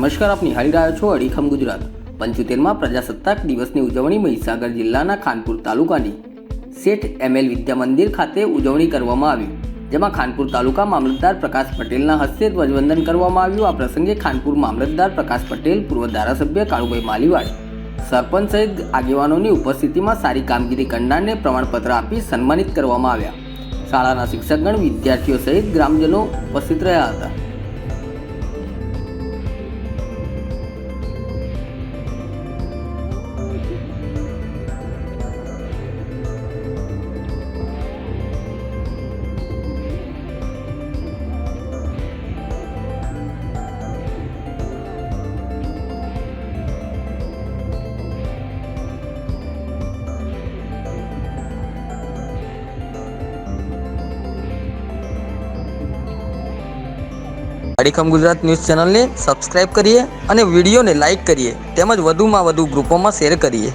નમસ્કાર, આપ નિહાળી રહ્યા છો અડીખમ ગુજરાત। 75માં પ્રજાસત્તાક દિવસની ઉજવણી મહીસાગર જિલ્લાના ખાનપુર તાલુકાની શેઠ એમએલ વિદ્યા મંદિર ખાતે ઉજવણી કરવામાં આવી, જેમાં ખાનપુર તાલુકા મામલતદાર પ્રકાશ પટેલના હસ્તે ધ્વજવંદન કરવામાં આવ્યું। આ પ્રસંગે ખાનપુર મામલતદાર પ્રકાશ પટેલ, પૂર્વ ધારાસભ્ય કાળુભાઈ માલીવાડ, સરપંચ સહિત આગેવાનોની ઉપસ્થિતિમાં સારી કામગીરી કરનારને પ્રમાણપત્ર આપી સન્માનિત કરવામાં આવ્યા। શાળાના શિક્ષકગણ, વિદ્યાર્થીઓ સહિત ગ્રામજનો ઉપસ્થિત રહ્યા હતા। અડીખમ ગુજરાત ન્યૂઝ ચેનલને સબસ્ક્રાઇબ કરીએ અને વિડીયોને લાઇક કરીએ, તેમજ વધુમાં વધુ ગ્રુપોમાં શેર કરીએ।